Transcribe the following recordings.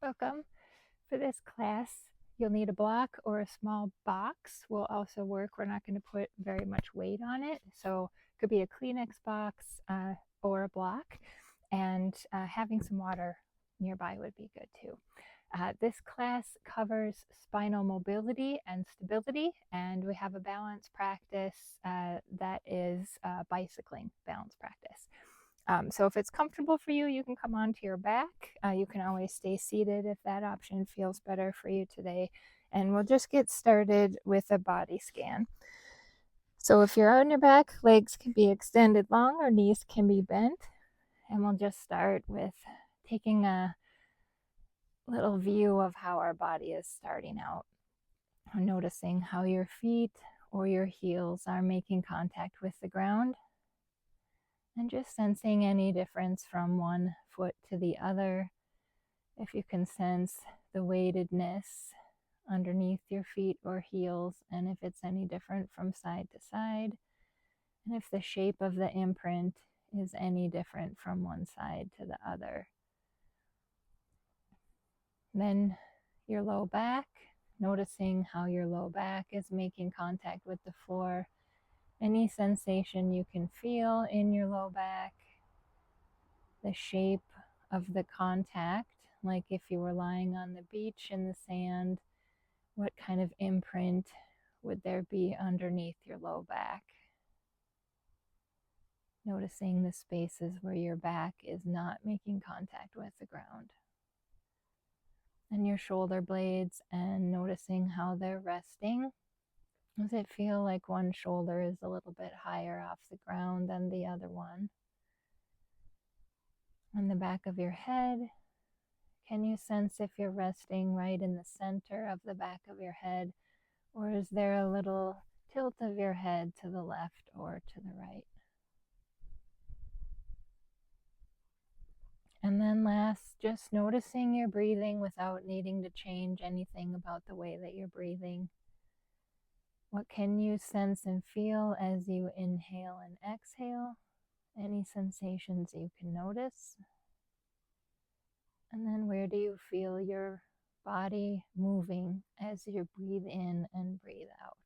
Welcome. For this class, you'll need a block or a small box will also work. We're not going to put very much weight on it, so it could be a Kleenex box or a block, and having some water nearby would be good too. This class covers spinal mobility and stability, and we have a balance practice that is bicycling balance practice. So if it's comfortable for you, you can come onto your back. You can always stay seated if that option feels better for you today. And we'll just get started with a body scan. So if you're on your back, legs can be extended long or knees can be bent. And we'll just start with taking a little view of how our body is starting out. Noticing how your feet or your heels are making contact with the ground. And just sensing any difference from one foot to the other. If you can sense the weightedness underneath your feet or heels, and if it's any different from side to side, and if the shape of the imprint is any different from one side to the other. Then your low back, noticing how your low back is making contact with the floor. Any sensation you can feel in your low back. The shape of the contact, like if you were lying on the beach in the sand, what kind of imprint would there be underneath your low back? Noticing the spaces where your back is not making contact with the ground. And your shoulder blades, and noticing how they're resting. Does it feel like one shoulder is a little bit higher off the ground than the other one? On the back of your head, can you sense if you're resting right in the center of the back of your head, or is there a little tilt of your head to the left or to the right? And then last, just noticing your breathing without needing to change anything about the way that you're breathing. What can you sense and feel as you inhale and exhale? Any sensations you can notice? And then where do you feel your body moving as you breathe in and breathe out?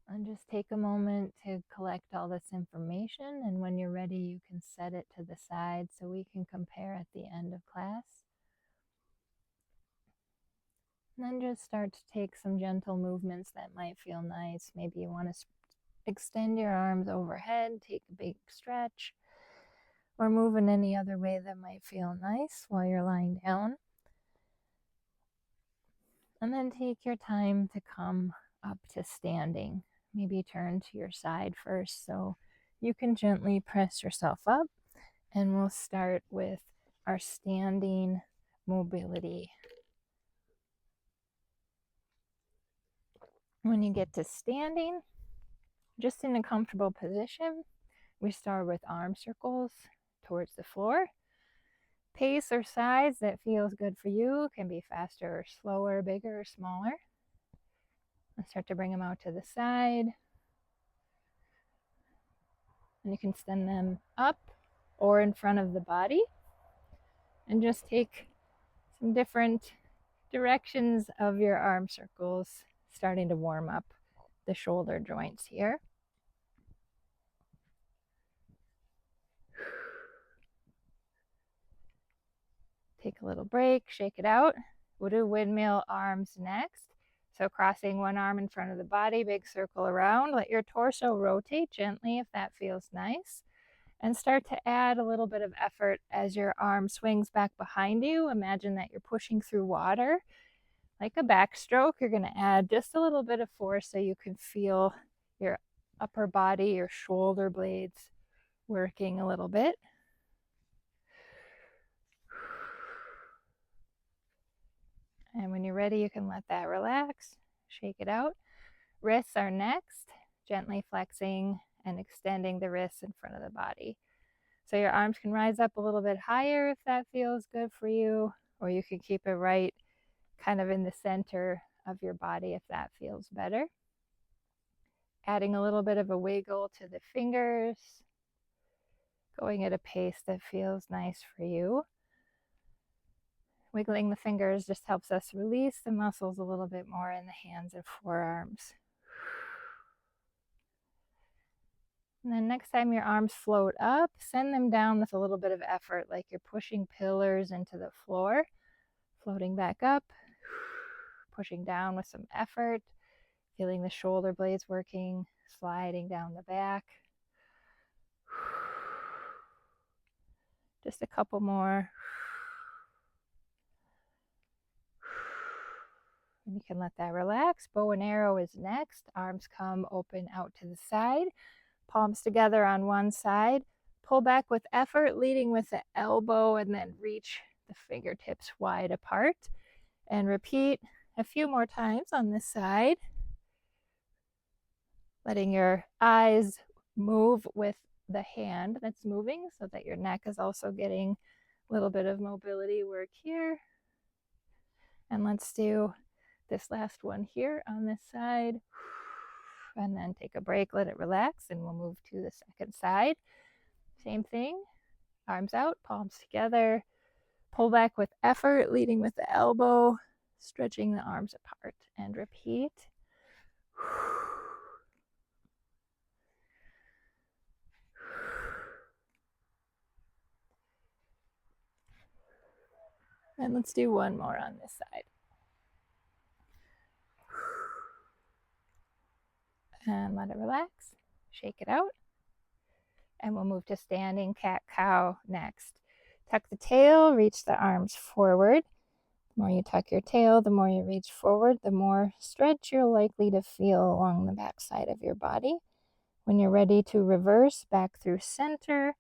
And just take a moment to collect all this information, and when you're ready, you can set it to the side so we can compare at the end of class. And then just start to take some gentle movements that might feel nice. Maybe you want to extend your arms overhead, take a big stretch, or move in any other way that might feel nice while you're lying down. And then take your time to come up to standing. Maybe turn to your side first so you can gently press yourself up. And we'll start with our standing mobility. When you get to standing, just in a comfortable position, we start with arm circles towards the floor. Pace or size that feels good for you, can be faster or slower, bigger or smaller. And start to bring them out to the side. And you can send them up or in front of the body. And just take some different directions of your arm circles, starting to warm up the shoulder joints here. Take a little break, shake it out. We'll do windmill arms next. So crossing one arm in front of the body, big circle around. Let your torso rotate gently if that feels nice. And start to add a little bit of effort as your arm swings back behind you. Imagine that you're pushing through water. Like a backstroke, you're going to add just a little bit of force so you can feel your upper body, your shoulder blades working a little bit. And when you're ready, you can let that relax, shake it out. Wrists are next, gently flexing and extending the wrists in front of the body. So your arms can rise up a little bit higher if that feels good for you, or you can keep it right kind of in the center of your body if that feels better. Adding a little bit of a wiggle to the fingers. going at a pace that feels nice for you. Wiggling the fingers just helps us release the muscles a little bit more in the hands and forearms. And then next time your arms float up, send them down with a little bit of effort, like you're pushing pillars into the floor. Floating back up, pushing down with some effort, feeling the shoulder blades working, sliding down the back. Just a couple more. And you can let that relax. Bow and arrow is next. Arms come open out to the side. Palms together on one side. Pull back with effort, leading with the elbow, and then reach the fingertips wide apart. And repeat a few more times on this side. Letting your eyes move with the hand that's moving so that your neck is also getting a little bit of mobility work here. And let's do this last one here on this side. And then take a break, let it relax, and we'll move to the second side. Same thing, arms out, palms together. Pull back with effort, leading with the elbow, stretching the arms apart, and repeat. And let's do one more on this side. And let it relax, shake it out. And we'll move to standing cat-cow next. Tuck the tail, reach the arms forward. The more you tuck your tail, the more you reach forward, the more stretch you're likely to feel along the back side of your body. When you're ready to reverse, back through center,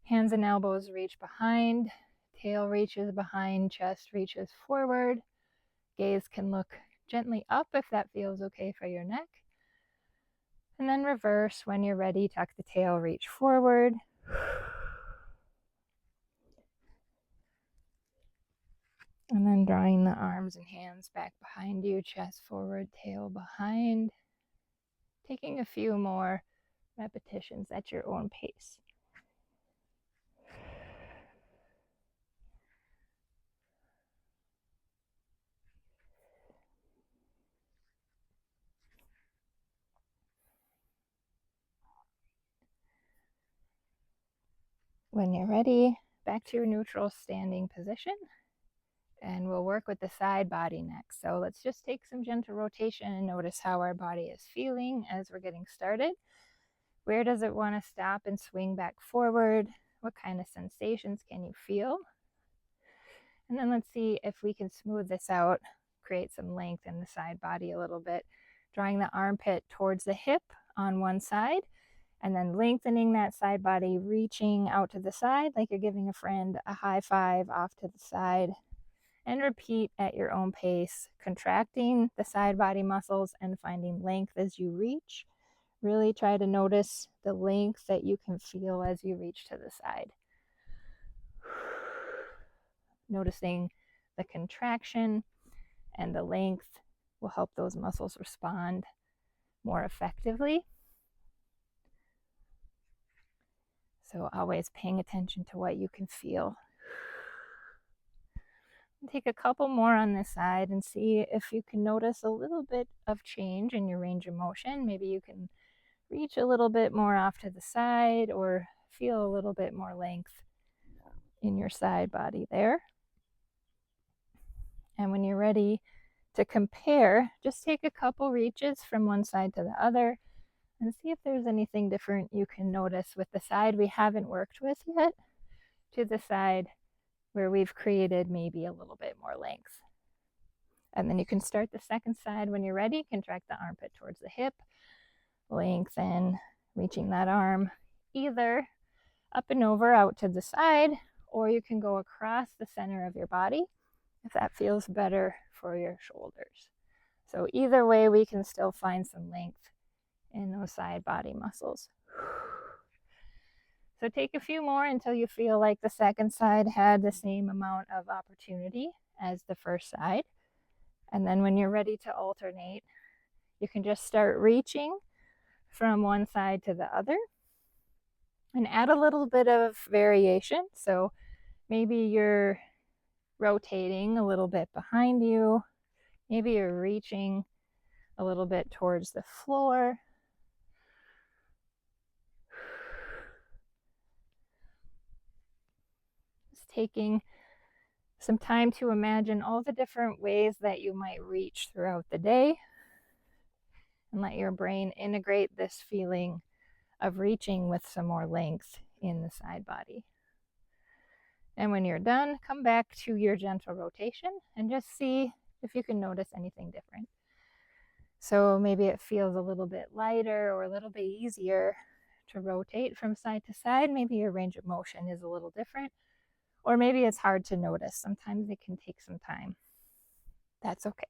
hands and elbows reach behind, tail reaches behind, chest reaches forward. Gaze can look gently up if that feels okay for your neck. And then reverse. When you're ready, tuck the tail, reach forward. And then drawing the arms and hands back behind you, chest forward, tail behind. Taking a few more repetitions at your own pace. When you're ready, back to your neutral standing position. And we'll work with the side body next. So let's just take some gentle rotation and notice how our body is feeling as we're getting started. Where does it want to stop and swing back forward? What kind of sensations can you feel? And then let's see if we can smooth this out, create some length in the side body a little bit, drawing the armpit towards the hip on one side, and then lengthening that side body, reaching out to the side like you're giving a friend a high five off to the side. And repeat at your own pace, contracting the side body muscles and finding length as you reach. Really try to notice the length that you can feel as you reach to the side. Noticing the contraction and the length will help those muscles respond more effectively. So always paying attention to what you can feel. Take a couple more on this side and see if you can notice a little bit of change in your range of motion. Maybe you can reach a little bit more off to the side or feel a little bit more length in your side body there. And when you're ready to compare, just take a couple reaches from one side to the other and see if there's anything different you can notice with the side we haven't worked with yet to the side where we've created maybe a little bit more length. And then you can start the second side when you're ready. Contract the armpit towards the hip, lengthen, reaching that arm either up and over out to the side, or you can go across the center of your body if that feels better for your shoulders. So either way, we can still find some length in those side body muscles. So take a few more until you feel like the second side had the same amount of opportunity as the first side. And then when you're ready to alternate, you can just start reaching from one side to the other. And add a little bit of variation. So maybe you're rotating a little bit behind you. Maybe you're reaching a little bit towards the floor. Just taking some time to imagine all the different ways that you might reach throughout the day, and let your brain integrate this feeling of reaching with some more length in the side body. And when you're done, come back to your gentle rotation and just see if you can notice anything different. So maybe it feels a little bit lighter or a little bit easier to rotate from side to side. Maybe your range of motion is a little different, or maybe it's hard to notice. Sometimes it can take some time. That's okay.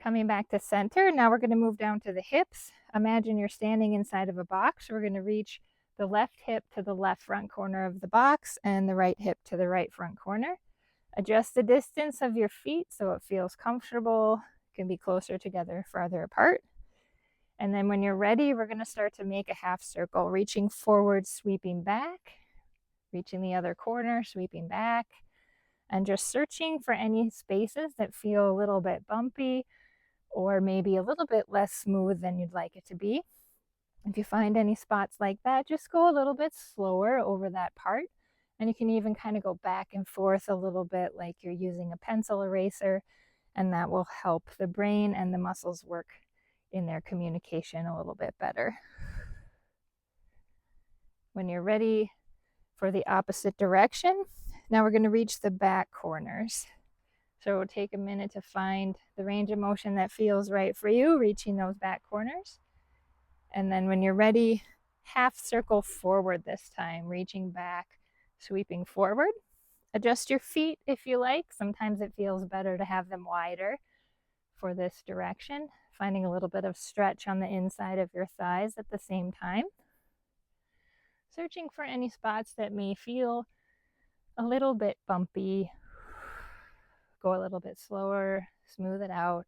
Coming back to center, now we're going to move down to the hips. Imagine you're standing inside of a box. We're going to reach the left hip to the left front corner of the box and the right hip to the right front corner. Adjust the distance of your feet so it feels comfortable. It can be closer together, farther apart. And then when you're ready, we're going to start to make a half circle, reaching forward, sweeping back, reaching the other corner, sweeping back, and just searching for any spaces that feel a little bit bumpy or maybe a little bit less smooth than you'd like it to be. If you find any spots like that, just go a little bit slower over that part. And you can even kind of go back and forth a little bit like you're using a pencil eraser, and that will help the brain and the muscles work in their communication a little bit better. When you're ready for the opposite direction, now we're going to reach the back corners. So take a minute to find the range of motion that feels right for you, reaching those back corners. And then when you're ready, half circle forward this time, reaching back, sweeping forward. Adjust your feet if you like. Sometimes it feels better to have them wider for this direction. Finding a little bit of stretch on the inside of your thighs at the same time. Searching for any spots that may feel a little bit bumpy. Go a little bit slower, smooth it out.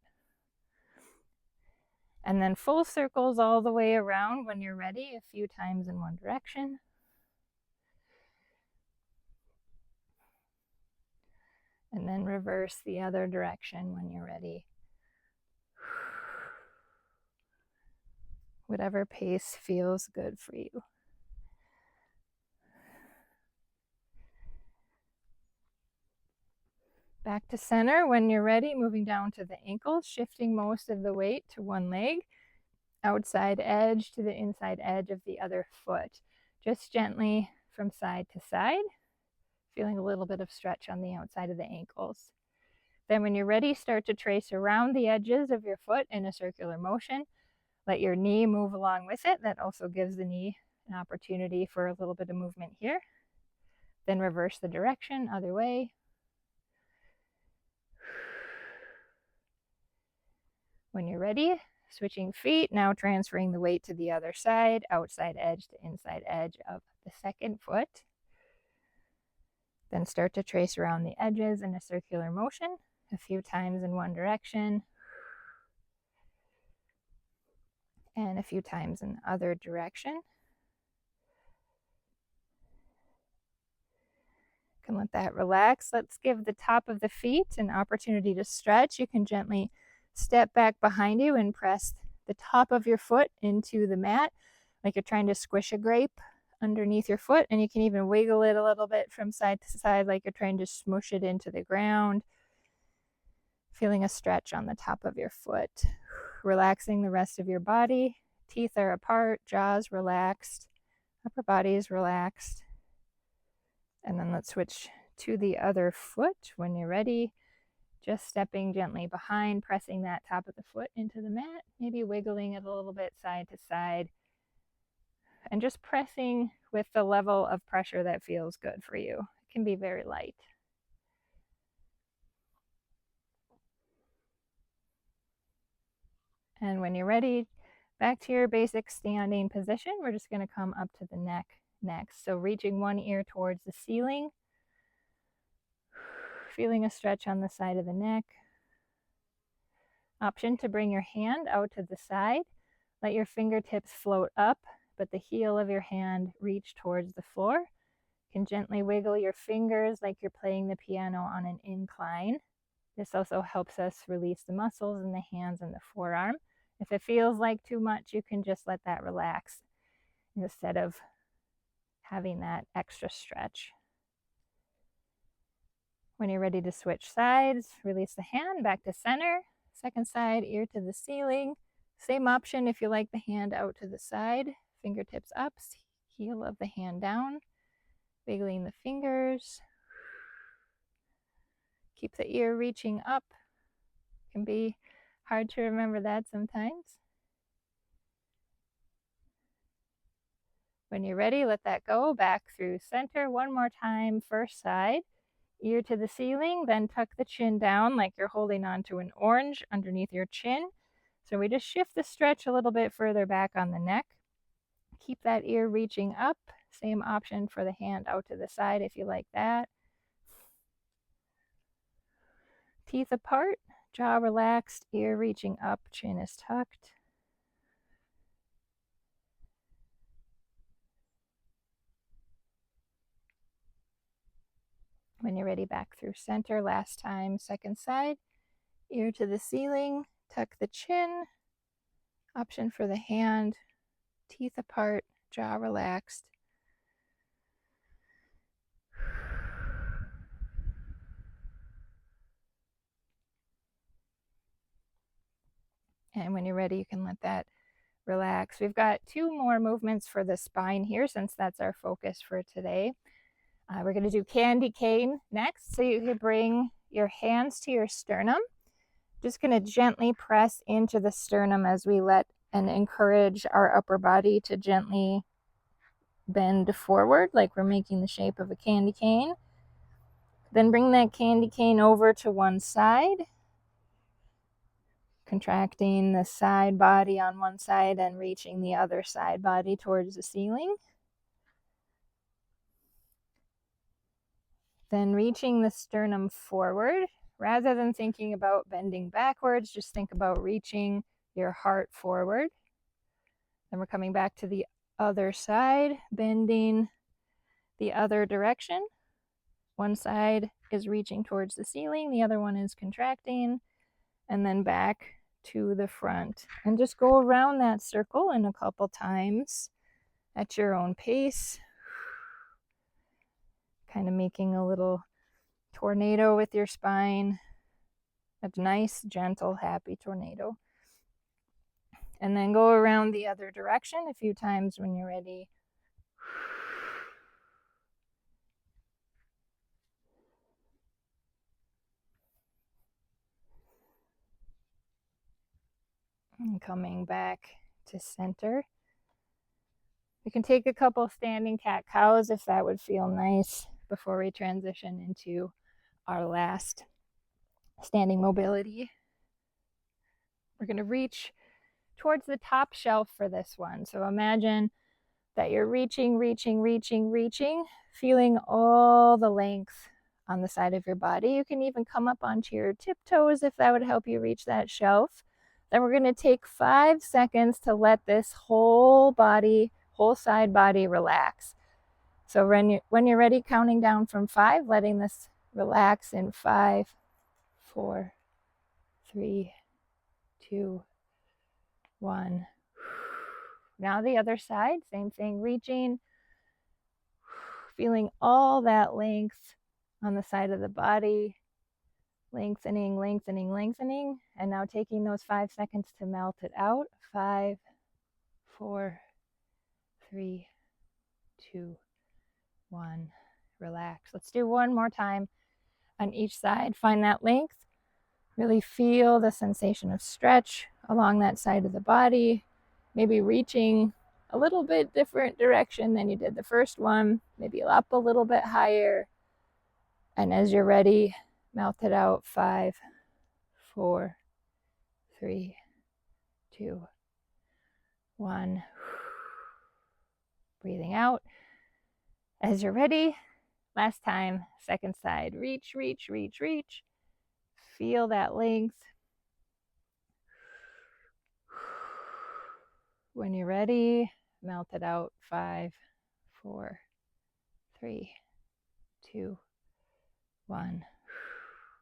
And then full circles all the way around when you're ready, a few times in one direction. And then reverse the other direction when you're ready. Whatever pace feels good for you. Back to center when you're ready, moving down to the ankles, shifting most of the weight to one leg, outside edge to the inside edge of the other foot. Just gently from side to side, feeling a little bit of stretch on the outside of the ankles. Then when you're ready, start to trace around the edges of your foot in a circular motion. Let your knee move along with it. That also gives the knee an opportunity for a little bit of movement here. Then reverse the direction, other way. When you're ready, switching feet, now transferring the weight to the other side, outside edge to inside edge of the second foot. Then start to trace around the edges in a circular motion, a few times in one direction, and a few times in the other direction. You can let that relax. Let's give the top of the feet an opportunity to stretch. You can gently step back behind you and press the top of your foot into the mat like you're trying to squish a grape underneath your foot, and you can even wiggle it a little bit from side to side like you're trying to smush it into the ground. Feeling a stretch on the top of your foot. Relaxing the rest of your body. Teeth are apart, jaws relaxed, upper body is relaxed. And then let's switch to the other foot when you're ready. Just stepping gently behind, pressing that top of the foot into the mat, maybe wiggling it a little bit side to side, and just pressing with the level of pressure that feels good for you. It can be very light. And when you're ready, back to your basic standing position, we're just going to come up to the neck next. So reaching one ear towards the ceiling, feeling a stretch on the side of the neck. Option to bring your hand out to the side. Let your fingertips float up, but the heel of your hand reach towards the floor. You can gently wiggle your fingers like you're playing the piano on an incline. This also helps us release the muscles in the hands and the forearm. If it feels like too much, you can just let that relax instead of having that extra stretch. When you're ready to switch sides, release the hand back to center. Second side, ear to the ceiling. Same option if you like the hand out to the side. Fingertips up, heel of the hand down. Wiggling the fingers. Keep the ear reaching up. It can be hard to remember that sometimes. When you're ready, let that go. Back through center one more time. First side, ear to the ceiling, then tuck the chin down like you're holding onto an orange underneath your chin. So we just shift the stretch a little bit further back on the neck. Keep that ear reaching up. Same option for the hand out to the side if you like that. Teeth apart, jaw relaxed, ear reaching up, chin is tucked. When you're ready, back through center. Last time, second side, ear to the ceiling, tuck the chin. Option for the hand, teeth apart, jaw relaxed. And when you're ready, you can let that relax. We've got 2 more movements for the spine here since that's our focus for today. We're going to do candy cane next. So you can bring your hands to your sternum. Just going to gently press into the sternum as we let and encourage our upper body to gently bend forward like we're making the shape of a candy cane. Then bring that candy cane over to one side, contracting the side body on one side and reaching the other side body towards the ceiling. Then reaching the sternum forward. Rather than thinking about bending backwards, just think about reaching your heart forward. Then we're coming back to the other side, bending the other direction. One side is reaching towards the ceiling, the other one is contracting, and then back to the front. And just go around that circle in a couple times at your own pace. Kind of making a little tornado with your spine. A nice, gentle, happy tornado. And then go around the other direction a few times when you're ready. And coming back to center. We can take a couple standing cat-cows if that would feel nice before we transition into our last standing mobility. We're going to reach towards the top shelf for this one. So imagine that you're reaching, feeling all the length on the side of your body. You can even come up onto your tiptoes if that would help you reach that shelf. Then we're going to take 5 seconds to let this whole body, whole side body relax. So when you're ready, counting down from 5, letting this relax in 5, 4, 3, 2, 1. Now the other side, same thing, reaching, feeling all that length on the side of the body, lengthening, and now taking those 5 seconds to melt it out. 5, 4, 3, 2, 1. Relax. Let's do one more time on each side. Find that length. Really feel the sensation of stretch along that side of the body. Maybe reaching a little bit different direction than you did the first one. Maybe up a little bit higher. And as you're ready, melt it out. 5, 4, 3, 2, 1. Breathing out. As you're ready, last time, second side. Reach. Feel that length. When you're ready, melt it out. 5, 4, 3, 2, 1.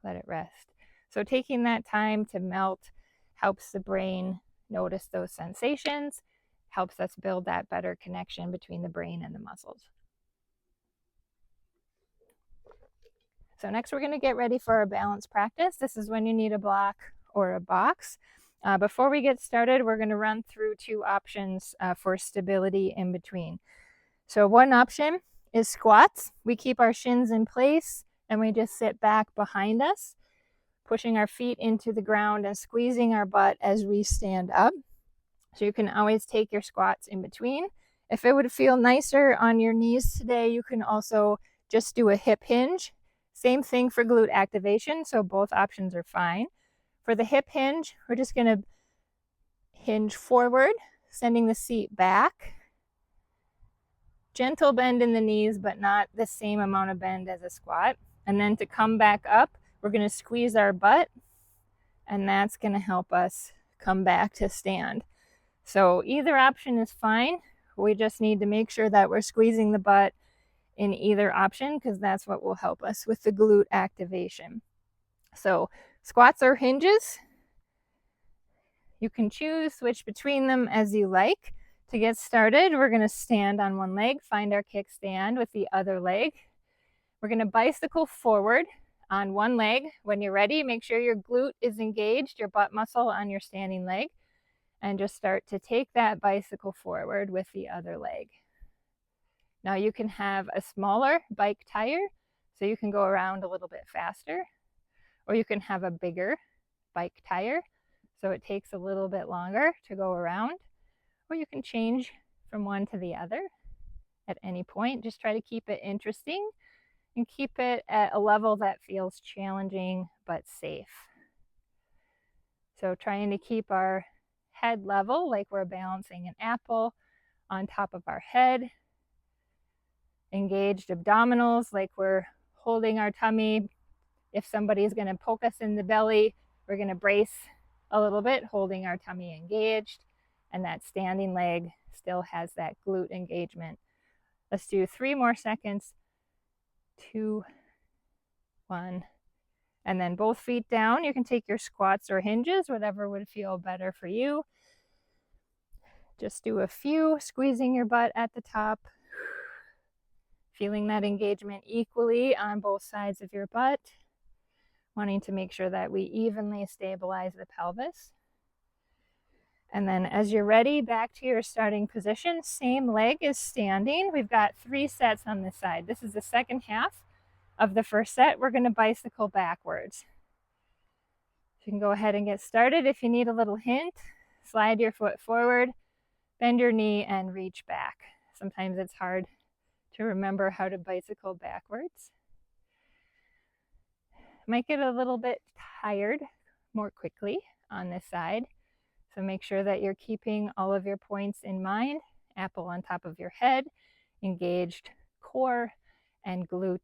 Let it rest. So taking that time to melt helps the brain notice those sensations, helps us build that better connection between the brain and the muscles. So next we're going to get ready for our balance practice. This is when you need a block or a box. Before we get started, we're going to run through 2 options for stability in between. So one option is squats. We keep our shins in place and we just sit back behind us, pushing our feet into the ground and squeezing our butt as we stand up. So you can always take your squats in between. If it would feel nicer on your knees today, you can also just do a hip hinge. Same thing for glute activation, so both options are fine. For the hip hinge, we're just going to hinge forward, sending the seat back. Gentle bend in the knees, but not the same amount of bend as a squat. And then to come back up, we're going to squeeze our butt, and that's going to help us come back to stand. So either option is fine. We just need to make sure that we're squeezing the butt in either option, because that's what will help us with the glute activation. So squats or hinges, you can choose, switch between them as you like. To get started, we're going to stand on one leg, find our kickstand with the other leg. We're going to bicycle forward on one leg. When you're ready, make sure your glute is engaged, your butt muscle on your standing leg, and just start to take that bicycle forward with the other leg. Now you can have a smaller bike tire, so you can go around a little bit faster, or you can have a bigger bike tire, so it takes a little bit longer to go around, or you can change from one to the other at any point. Just try to keep it interesting and keep it at a level that feels challenging but safe. So trying to keep our head level, like we're balancing an apple on top of our head. Engaged abdominals, like we're holding our tummy. If somebody's going to poke us in the belly, we're going to brace a little bit, holding our tummy engaged. And that standing leg still has that glute engagement. Let's do 3 more seconds. 2, 1. And then both feet down. You can take your squats or hinges, whatever would feel better for you. Just do a few, squeezing your butt at the top. Feeling that engagement equally on both sides of your butt. Wanting to make sure that we evenly stabilize the pelvis. And then as you're ready, back to your starting position. Same leg is standing. We've got 3 sets on this side. This is the second half of the first set. We're going to bicycle backwards. You can go ahead and get started. If you need a little hint, slide your foot forward, bend your knee, and reach back. Sometimes it's hard to remember how to bicycle backwards. Might get a little bit tired more quickly on this side. So make sure that you're keeping all of your points in mind. Apple on top of your head, engaged core, and glute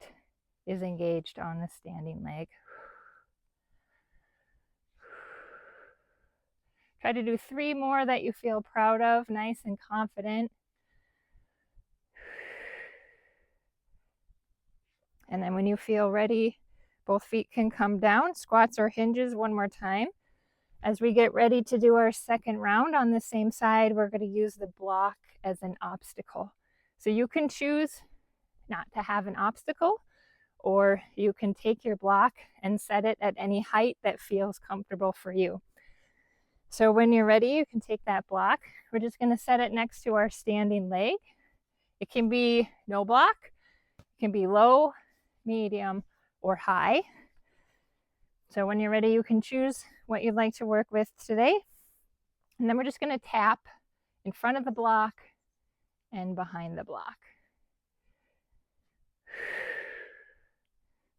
is engaged on the standing leg. Try to do 3 more that you feel proud of, nice and confident. And then when you feel ready, both feet can come down, squats or hinges 1 more time. As we get ready to do our second round on the same side, we're going to use the block as an obstacle. So you can choose not to have an obstacle, or you can take your block and set it at any height that feels comfortable for you. So when you're ready, you can take that block. We're just going to set it next to our standing leg. It can be no block, it can be low, medium, or high. So when you're ready, you can choose what you'd like to work with today. And then we're just going to tap in front of the block and behind the block.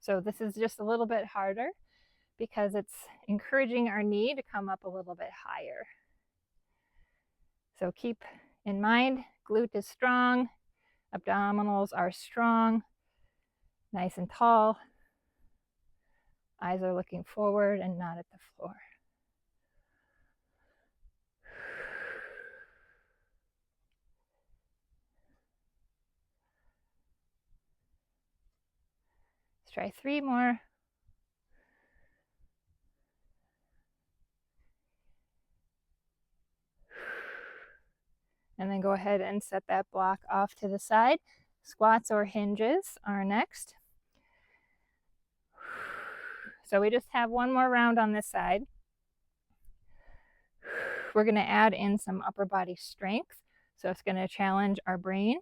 So this is just a little bit harder because it's encouraging our knee to come up a little bit higher. So keep in mind, glute is strong, abdominals are strong, nice and tall. Eyes are looking forward and not at the floor. Let's try 3 more. And then go ahead and set that block off to the side. Squats or hinges are next. So we just have one more round on this side. We're going to add in some upper body strength. So it's going to challenge our brain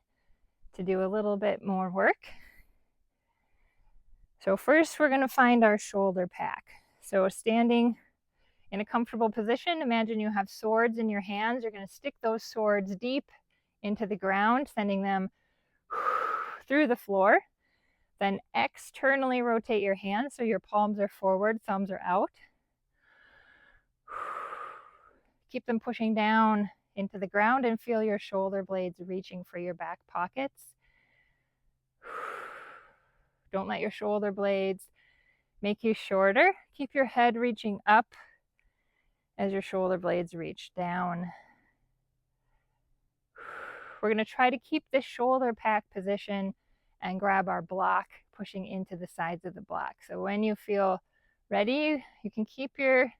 to do a little bit more work. So first we're going to find our shoulder pack. So standing in a comfortable position, imagine you have swords in your hands. You're going to stick those swords deep into the ground, sending them through the floor. Then externally rotate your hands so your palms are forward, thumbs are out. Keep them pushing down into the ground and feel your shoulder blades reaching for your back pockets. Don't let your shoulder blades make you shorter. Keep your head reaching up as your shoulder blades reach down. We're going to try to keep the shoulder pack position and grab our block, pushing into the sides of the block. So when you feel ready, you can keep your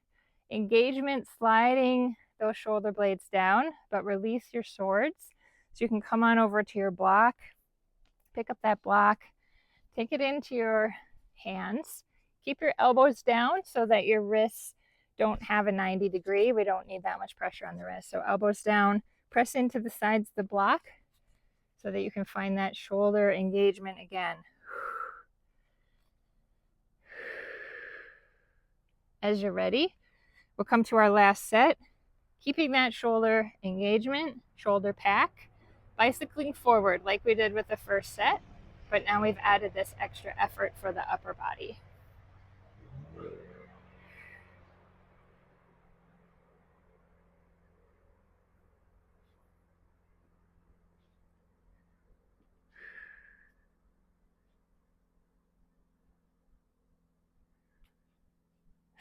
engagement sliding those shoulder blades down, but release your swords. So you can come on over to your block, pick up that block, take it into your hands. Keep your elbows down so that your wrists don't have a 90 degree. We don't need that much pressure on the wrist. So elbows down, press into the sides of the block so that you can find that shoulder engagement again. As you're ready, we'll come to our last set, keeping that shoulder engagement, shoulder pack, bicycling forward like we did with the first set, but now we've added this extra effort for the upper body.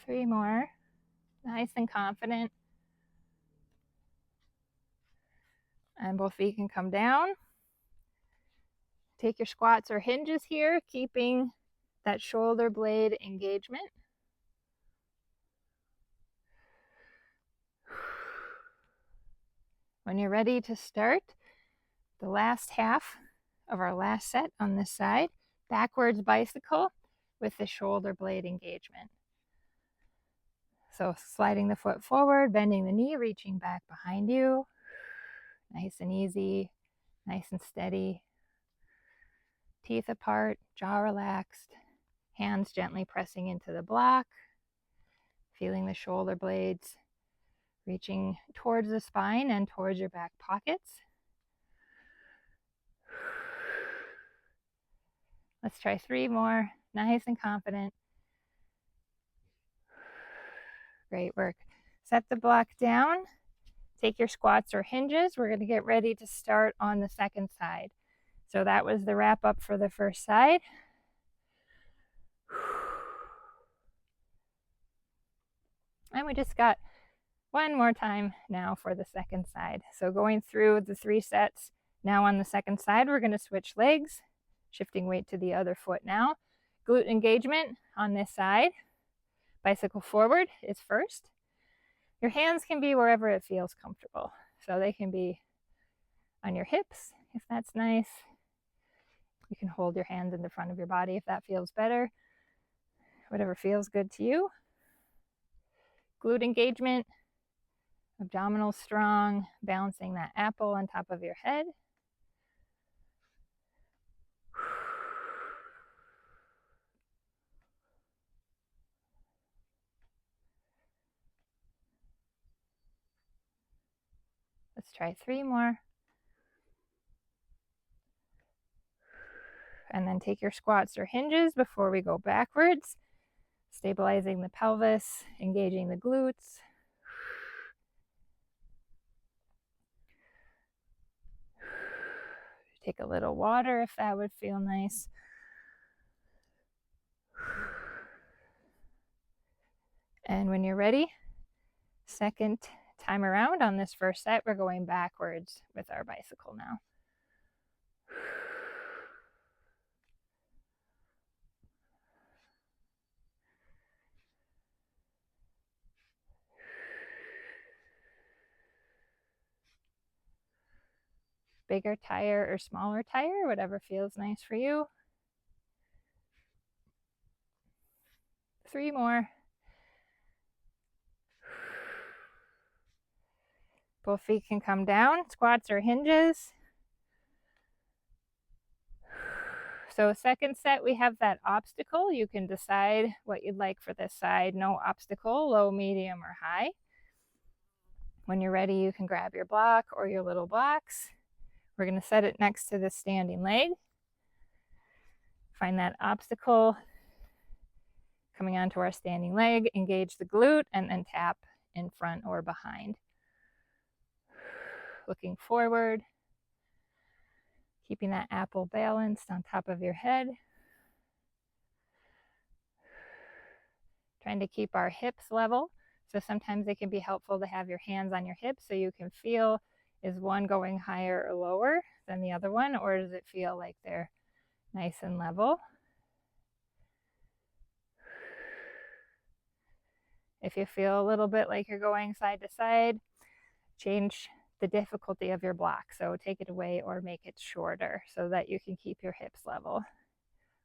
Three more, nice and confident. And both feet can come down. Take your squats or hinges here, keeping that shoulder blade engagement. When you're ready to start the last half of our last set on this side, backwards bicycle with the shoulder blade engagement. So sliding the foot forward, bending the knee, reaching back behind you. Nice and easy, nice and steady. Teeth apart, jaw relaxed, hands gently pressing into the block, feeling the shoulder blades reaching towards the spine and towards your back pockets. Let's try 3 more, nice and confident. Great work. Set the block down, take your squats or hinges. We're going to get ready to start on the second side. So that was the wrap up for the first side. And we just got one more time now for the second side. So going through the 3 sets, now on the second side, we're going to switch legs, shifting weight to the other foot now. Glute engagement on this side. Bicycle forward is first. Your hands can be wherever it feels comfortable. So they can be on your hips, if that's nice. You can hold your hands in the front of your body if that feels better. Whatever feels good to you. Glute engagement, abdominals strong, balancing that apple on top of your head. Let's try 3 more. And then take your squats or hinges before we go backwards, stabilizing the pelvis, engaging the glutes. Take a little water if that would feel nice. And when you're ready, second time around on this first set, we're going backwards with our bicycle now. bigger tire or smaller tire, whatever feels nice for you. 3 more. Both feet can come down, squats or hinges. So second set, we have that obstacle. You can decide what you'd like for this side. No obstacle, low, medium, or high. When you're ready, you can grab your block or your little blocks. We're going to set it next to the standing leg. Find that obstacle coming onto our standing leg, engage the glute, and then tap in front or behind. Looking forward, keeping that apple balanced on top of your head. Trying to keep our hips level. So sometimes it can be helpful to have your hands on your hips so you can feel, is one going higher or lower than the other one, or does it feel like they're nice and level? If you feel a little bit like you're going side to side, change the difficulty of your block. So take it away or make it shorter so that you can keep your hips level.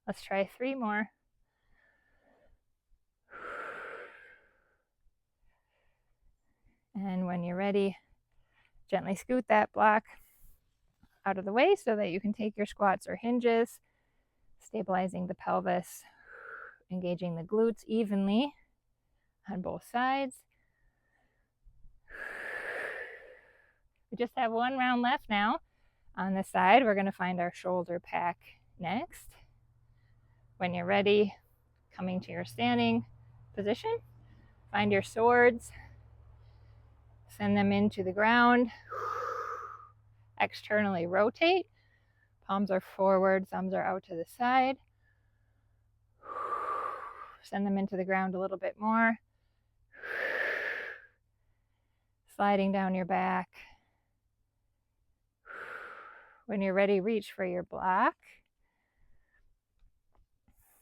Let's try 3 more. And when you're ready, gently scoot that block out of the way so that you can take your squats or hinges, stabilizing the pelvis, engaging the glutes evenly on both sides. We just have 1 round left now. On this side, we're going to find our shoulder pack next. When you're ready, coming to your standing position, find your swords, send them into the ground, externally rotate, palms are forward, thumbs are out to the side, send them into the ground a little bit more, sliding down your back. When you're ready, reach for your block,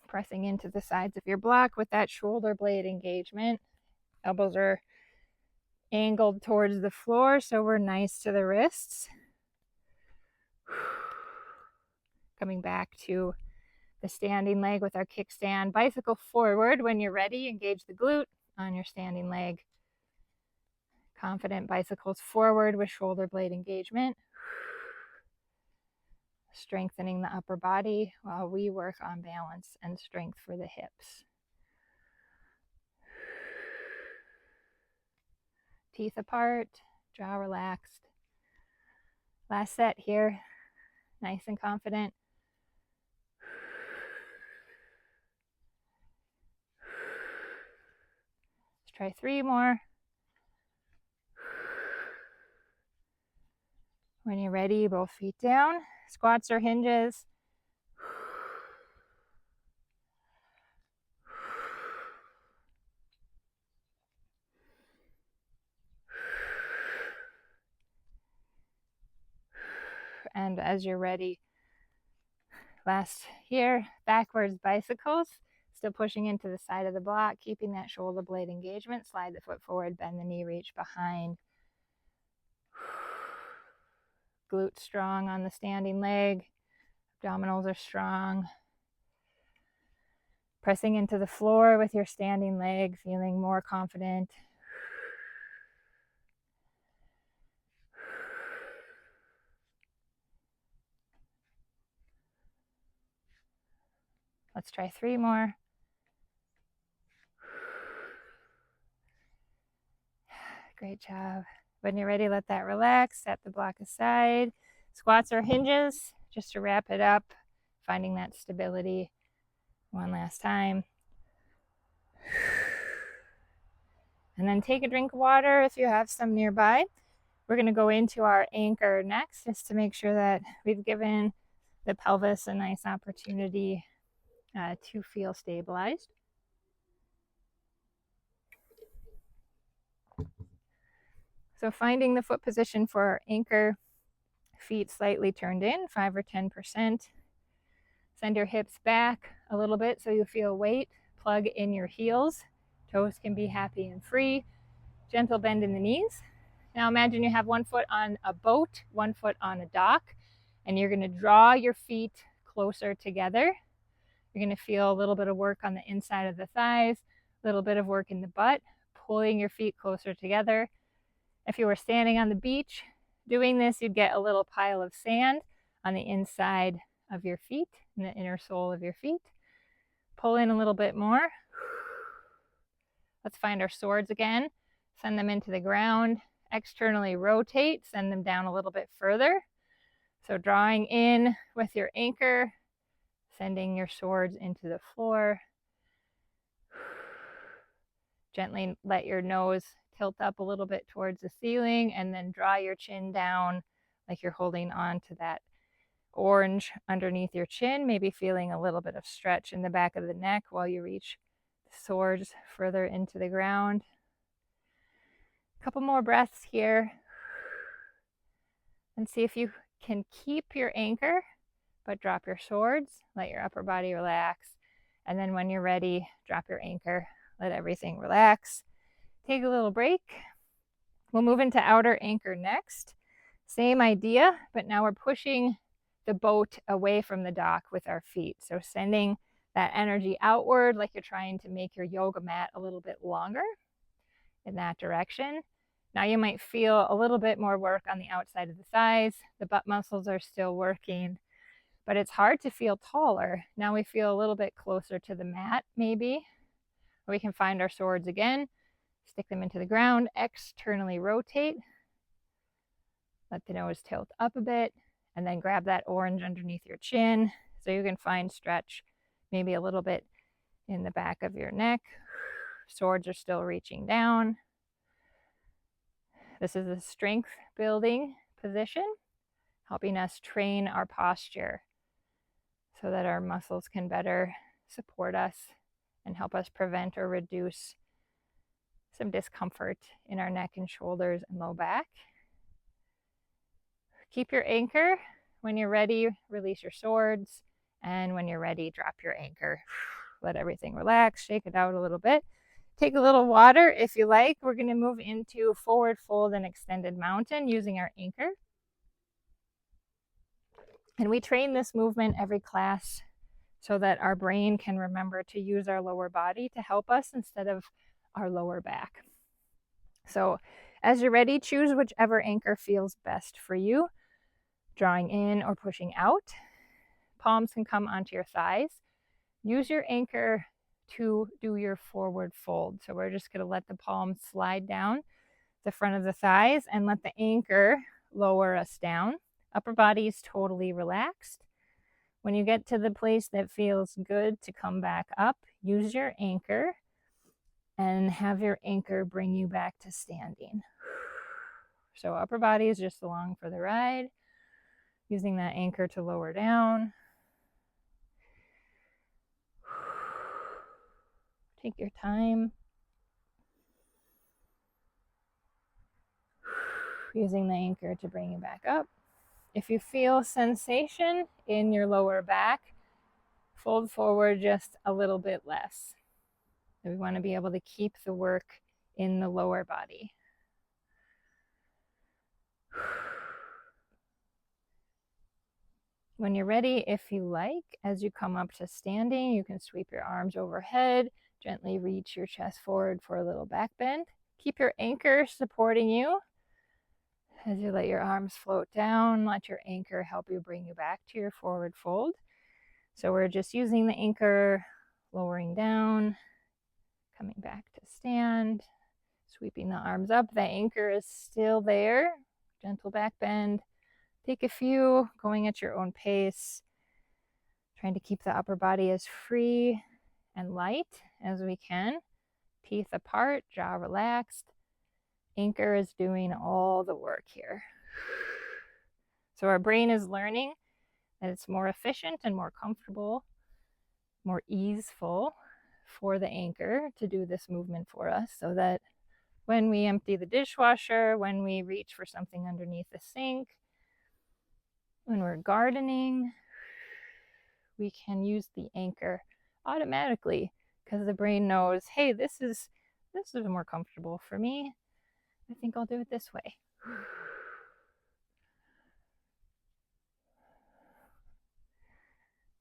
pressing into the sides of your block with that shoulder blade engagement. Elbows are angled towards the floor, so we're nice to the wrists. Coming back to the standing leg with our kickstand. Bicycle forward. When you're ready, engage the glute on your standing leg. Confident bicycles forward with shoulder blade engagement. Strengthening the upper body while we work on balance and strength for the hips. Teeth apart, jaw relaxed. Last set here, nice and confident. Let's try 3 more. When you're ready, both feet down, squats or hinges. And as you're ready, last here, backwards bicycles, still pushing into the side of the block, keeping that shoulder blade engagement. Slide the foot forward, bend the knee, reach behind. Glute strong on the standing leg, abdominals are strong. Pressing into the floor with your standing leg, feeling more confident. Let's try 3 more. Great job. When you're ready, let that relax. Set the block aside. Squats or hinges, just to wrap it up. Finding that stability. One last time. And then take a drink of water if you have some nearby. We're going to go into our anchor next, just to make sure that we've given the pelvis a nice opportunity to feel stabilized. So finding the foot position for our anchor, feet slightly turned in, 5 or 10%. Send your hips back a little bit so you feel weight. Plug in your heels. Toes can be happy and free. Gentle bend in the knees. Now imagine you have one foot on a boat, one foot on a dock, and you're going to draw your feet closer together. You're going to feel a little bit of work on the inside of the thighs, a little bit of work in the butt, pulling your feet closer together. If you were standing on the beach doing this, you'd get a little pile of sand on the inside of your feet, in the inner sole of your feet. Pull in a little bit more. Let's find our swords again. Send them into the ground. Externally rotate, send them down a little bit further. So drawing in with your anchor, sending your swords into the floor. Gently let your nose tilt up a little bit towards the ceiling, and then draw your chin down like you're holding on to that orange underneath your chin, maybe feeling a little bit of stretch in the back of the neck while you reach the swords further into the ground. A couple more breaths here. And see if you can keep your anchor, but drop your swords, let your upper body relax. And then when you're ready, drop your anchor, let everything relax. Take a little break. We'll move into outer anchor next. Same idea, but now we're pushing the boat away from the dock with our feet. So sending that energy outward like you're trying to make your yoga mat a little bit longer in that direction. Now you might feel a little bit more work on the outside of the thighs. The butt muscles are still working, but it's hard to feel taller. Now we feel a little bit closer to the mat maybe. We can find our swords again, stick them into the ground, externally rotate. Let the nose tilt up a bit, and then grab that orange underneath your chin so you can find stretch maybe a little bit in the back of your neck. Swords are still reaching down. This is a strength building position, helping us train our posture so that our muscles can better support us and help us prevent or reduce some discomfort in our neck and shoulders and low back. Keep your anchor. When you're ready, release your swords. And when you're ready, drop your anchor. Let everything relax, shake it out a little bit. Take a little water if you like. We're going to move into forward fold and extended mountain using our anchor. And we train this movement every class so that our brain can remember to use our lower body to help us instead of our lower back. So as you're ready, choose whichever anchor feels best for you, drawing in or pushing out. Palms can come onto your thighs. Use your anchor to do your forward fold. So we're just going to let the palms slide down the front of the thighs and let the anchor lower us down. Upper body is totally relaxed. When you get to the place that feels good to come back up, use your anchor and have your anchor bring you back to standing. So upper body is just along for the ride, using that anchor to lower down. Take your time. Using the anchor to bring you back up. If you feel sensation in your lower back, fold forward just a little bit less. We want to be able to keep the work in the lower body. When you're ready, if you like, as you come up to standing, you can sweep your arms overhead, gently reach your chest forward for a little back bend. Keep your anchor supporting you. As you let your arms float down, let your anchor help you bring you back to your forward fold. So we're just using the anchor, lowering down, coming back to stand, sweeping the arms up. The anchor is still there. Gentle back bend. Take a few, going at your own pace, trying to keep the upper body as free and light as we can. Teeth apart, jaw relaxed. Anchor is doing all the work here. So our brain is learning that it's more efficient and more comfortable, more easeful for the anchor to do this movement for us, so that when we empty the dishwasher, when we reach for something underneath the sink, when we're gardening, we can use the anchor automatically because the brain knows, hey, this is more comfortable for me. I think I'll do it this way.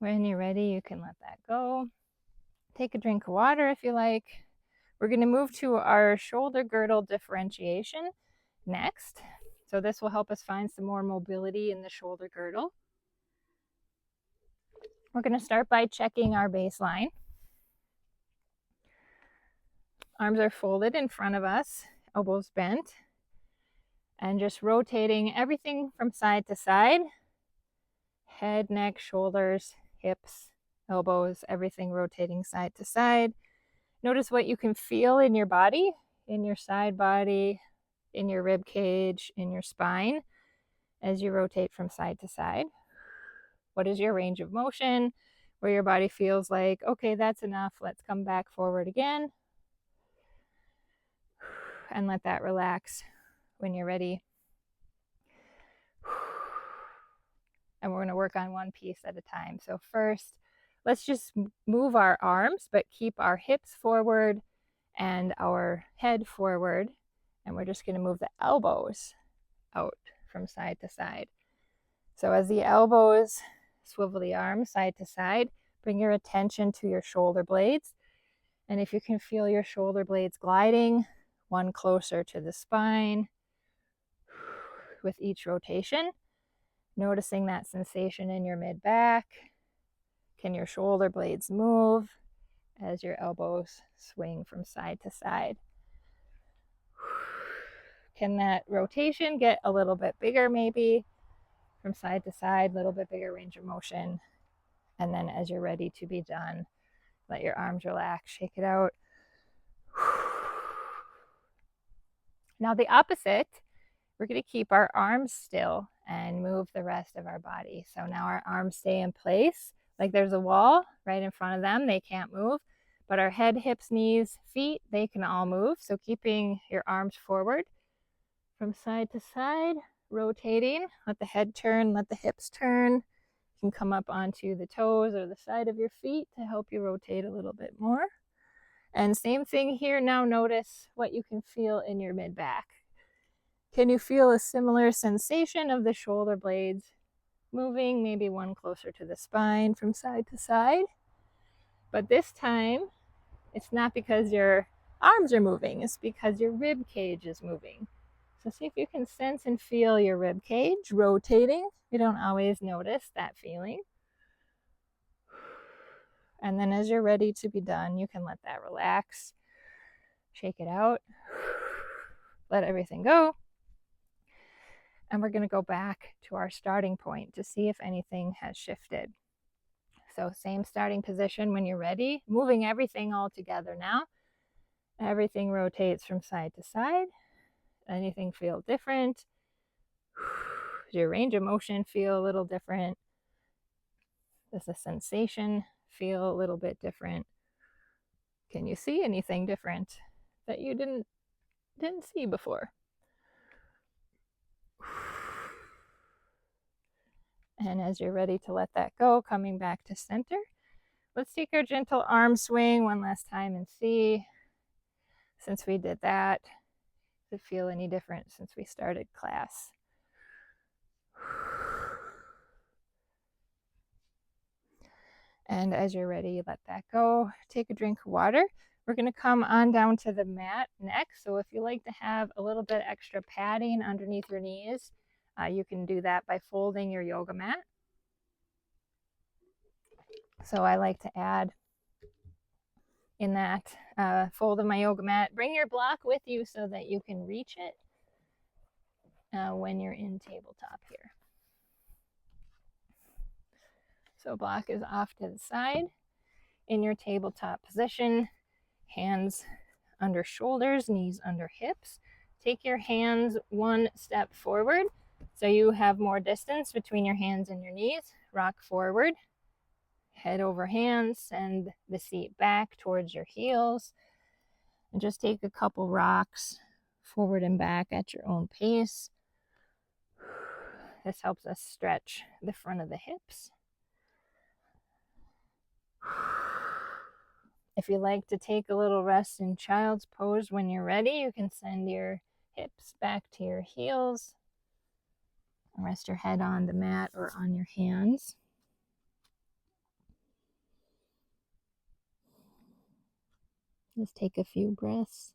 When you're ready, you can let that go. Take a drink of water if you like. We're going to move to our shoulder girdle differentiation next. So this will help us find some more mobility in the shoulder girdle. We're going to start by checking our baseline. Arms are folded in front of us, elbows bent, and just rotating everything from side to side. Head, neck, shoulders, hips, elbows, everything rotating side to side. Notice what you can feel in your body, in your side body, in your rib cage, in your spine as you rotate from side to side. What is your range of motion? Where your body feels like, okay, that's enough. Let's come back forward again. And let that relax when you're ready. And we're going to work on one piece at a time. So first, let's just move our arms, but keep our hips forward and our head forward. And we're just going to move the elbows out from side to side. So as the elbows swivel the arms side to side, bring your attention to your shoulder blades. And if you can feel your shoulder blades gliding, one closer to the spine with each rotation, noticing that sensation in your mid-back. Can your shoulder blades move as your elbows swing from side to side? Can that rotation get a little bit bigger maybe? From side to side, a little bit bigger range of motion. And then as you're ready to be done, let your arms relax, shake it out. Now the opposite, we're going to keep our arms still and move the rest of our body. So now our arms stay in place, like there's a wall right in front of them. They can't move, but our head, hips, knees, feet, they can all move. So keeping your arms forward from side to side, rotating. Let the head turn, let the hips turn. You can come up onto the toes or the side of your feet to help you rotate a little bit more. And same thing here. Now notice what you can feel in your mid-back. Can you feel a similar sensation of the shoulder blades moving, maybe one closer to the spine from side to side? But this time, it's not because your arms are moving, it's because your rib cage is moving. So see if you can sense and feel your rib cage rotating. You don't always notice that feeling. And then as you're ready to be done, you can let that relax. Shake it out. Let everything go. And we're going to go back to our starting point to see if anything has shifted. So same starting position when you're ready, moving everything all together now. Everything rotates from side to side. Anything feel different? Does your range of motion feel a little different? Does the sensation feel a little bit different? Can you see anything different that you didn't see before? And as you're ready to let that go, coming back to center, let's take our gentle arm swing one last time and see, since we did that, does it feel any different since we started class? And as you're ready, let that go. Take a drink of water. We're going to come on down to the mat next. So if you like to have a little bit extra padding underneath your knees, you can do that by folding your yoga mat. So I like to add in that fold of my yoga mat. Bring your block with you so that you can reach it when you're in tabletop here. So block is off to the side. In your tabletop position, hands under shoulders, knees under hips. Take your hands one step forward so you have more distance between your hands and your knees. Rock forward, head over hands, send the seat back towards your heels. And just take a couple rocks forward and back at your own pace. This helps us stretch the front of the hips. If you like to take a little rest in child's pose when you're ready, you can send your hips back to your heels. Rest your head on the mat or on your hands. Just take a few breaths.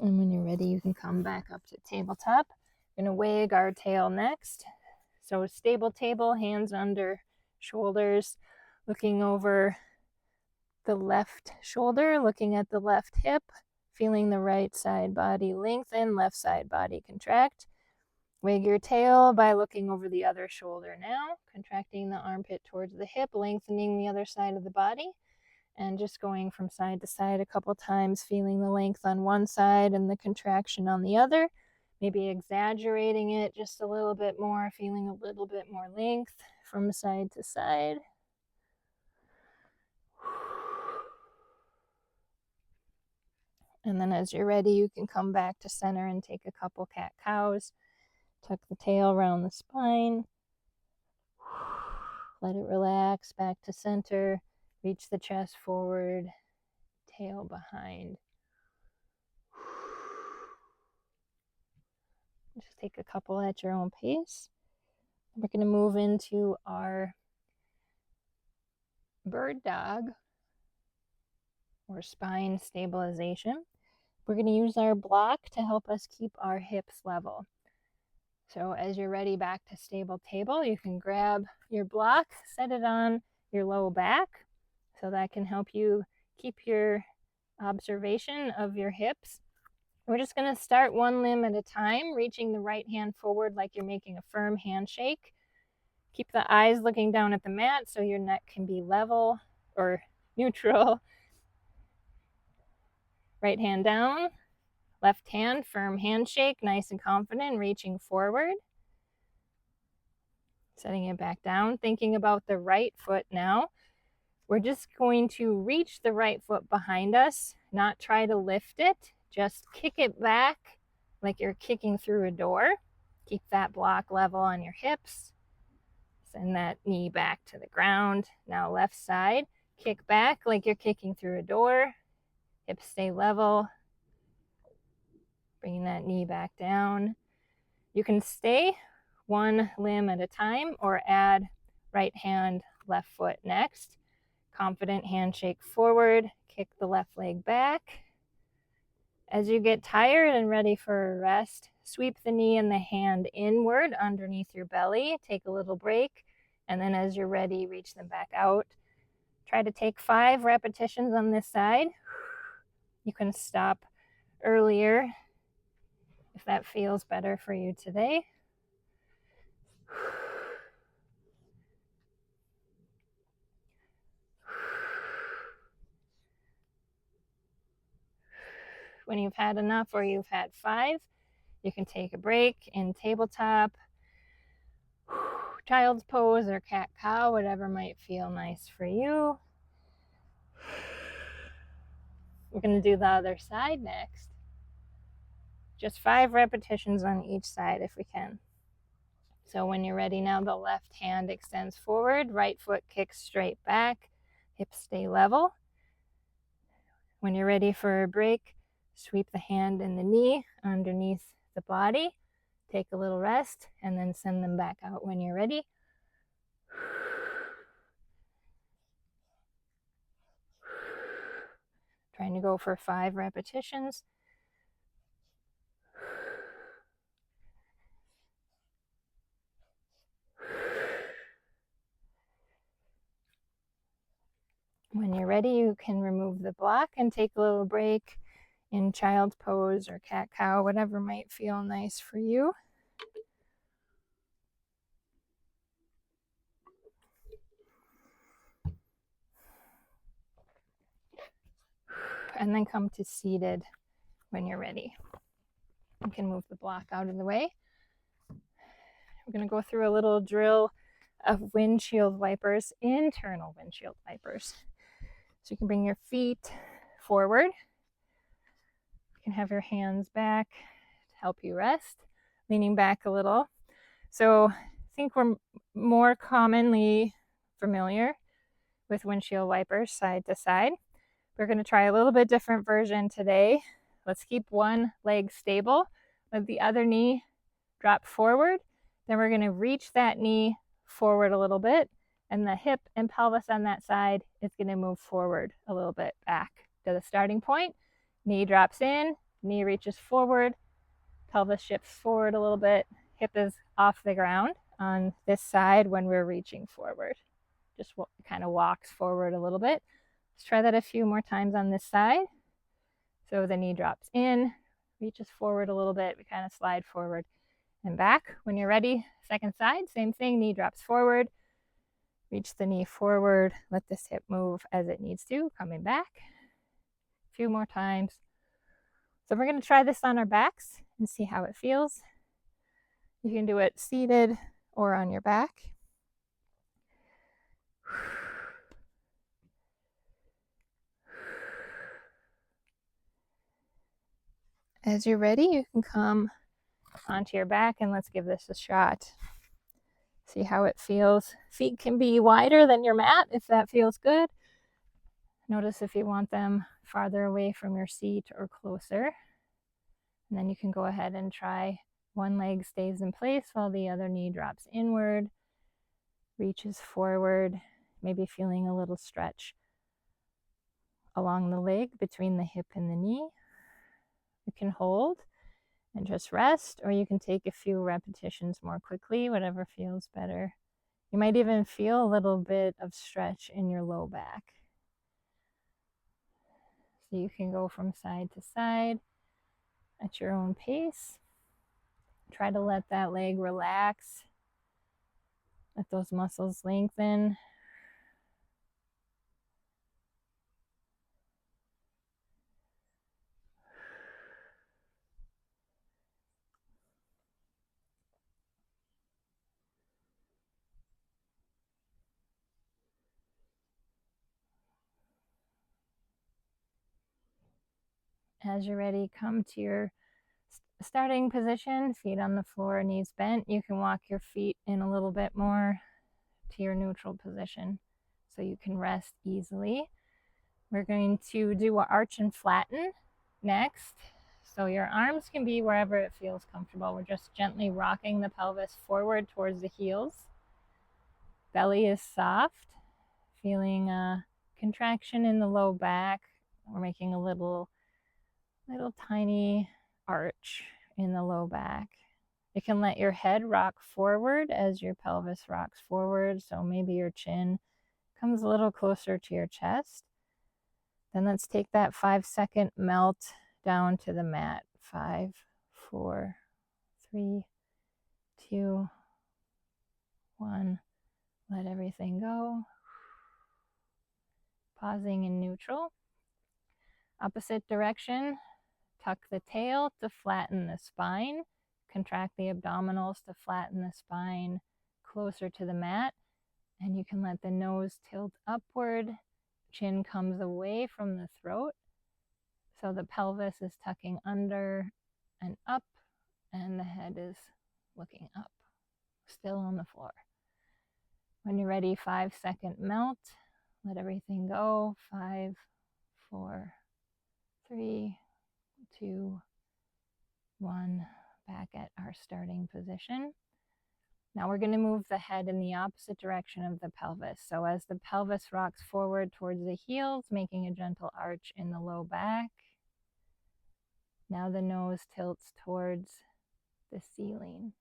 And when you're ready, you can come back up to tabletop. We're going to wag our tail next. So stable table, hands under shoulders, looking over the left shoulder, looking at the left hip, feeling the right side body lengthen, left side body contract. Wag your tail by looking over the other shoulder now, contracting the armpit towards the hip, lengthening the other side of the body, and just going from side to side a couple times, feeling the length on one side and the contraction on the other. Maybe exaggerating it just a little bit more, feeling a little bit more length from side to side. And then as you're ready, you can come back to center and take a couple cat-cows. Tuck the tail around the spine. Let it relax back to center. Reach the chest forward, tail behind. Just take a couple at your own pace. We're going to move into our bird dog or spine stabilization. We're going to use our block to help us keep our hips level. So as you're ready back to stable table, you can grab your block, set it on your low back. So that can help you keep your observation of your hips. We're just going to start one limb at a time, reaching the right hand forward like you're making a firm handshake. Keep the eyes looking down at the mat so your neck can be level or neutral. Right hand down, left hand, firm handshake, nice and confident, reaching forward. Setting it back down, thinking about the right foot now. We're just going to reach the right foot behind us, not try to lift it, just kick it back like you're kicking through a door. Keep that block level on your hips. Send that knee back to the ground. Now left side, kick back like you're kicking through a door. Hips stay level. Bringing that knee back down. You can stay one limb at a time or add right hand, left foot next. Confident handshake forward, kick the left leg back. As you get tired and ready for a rest, sweep the knee and the hand inward underneath your belly. Take a little break, and then as you're ready, reach them back out. Try to take 5 repetitions on this side. You can stop earlier if that feels better for you today. When you've had enough or you've had 5, you can take a break in tabletop, child's pose, or cat-cow, whatever might feel nice for you. We're going to do the other side next. Just 5 repetitions on each side if we can. So when you're ready now, the left hand extends forward, right foot kicks straight back, hips stay level. When you're ready for a break, sweep the hand and the knee underneath the body, take a little rest, and then send them back out when you're ready. Trying to go for 5 repetitions. When you're ready, you can remove the block and take a little break in child's pose or cat-cow, whatever might feel nice for you. And then come to seated when you're ready. You can move the block out of the way. We're going to go through a little drill of windshield wipers, internal windshield wipers. So you can bring your feet forward. You can have your hands back to help you rest. leaning back a little. So I think we're more commonly familiar with windshield wipers side to side. We're going to try a little bit different version today. Let's keep one leg stable, let the other knee drop forward. Then we're going to reach that knee forward a little bit, and the hip and pelvis on that side is going to move forward a little bit back to the starting point. Knee drops in, knee reaches forward, pelvis shifts forward a little bit, hip is off the ground on this side when we're reaching forward. Just kind of walks forward a little bit. Let's try that a few more times on this side. So the knee drops in, reaches forward a little bit, we kind of slide forward and back. When you're ready, second side, same thing, knee drops forward, reach the knee forward, let this hip move as it needs to, coming back. A few more times. So we're going to try this on our backs and see how it feels. You can do it seated or on your back. As you're ready, you can come onto your back and let's give this a shot. See how it feels. Feet can be wider than your mat if that feels good. Notice if you want them farther away from your seat or closer. And then you can go ahead and try one leg stays in place while the other knee drops inward, reaches forward, maybe feeling a little stretch along the leg between the hip and the knee. You can hold and just rest, or you can take a few repetitions more quickly, whatever feels better. You might even feel a little bit of stretch in your low back. So you can go from side to side at your own pace. Try to let that leg relax. Let those muscles lengthen. As you're ready, come to your starting position, feet on the floor, knees bent. You can walk your feet in a little bit more to your neutral position so you can rest easily. We're going to do an arch and flatten next. So your arms can be wherever it feels comfortable. We're just gently rocking the pelvis forward towards the heels. Belly is soft, feeling a contraction in the low back. We're making a little tiny arch in the low back. You can let your head rock forward as your pelvis rocks forward. So maybe your chin comes a little closer to your chest. Then let's take that 5-second melt down to the mat. 5, 4, 3, 2, 1. Let everything go. Pausing in neutral. Opposite direction. Tuck the tail to flatten the spine. Contract the abdominals to flatten the spine closer to the mat. And you can let the nose tilt upward. Chin comes away from the throat. So the pelvis is tucking under and up, and the head is looking up, still on the floor. When you're ready, 5-second melt. Let everything go. 5, 4, 3, 2, 1. Back at our starting position. Now we're going to move the head in the opposite direction of the pelvis. So as the pelvis rocks forward towards the heels, making a gentle arch in the low back. Now the nose tilts towards the ceiling,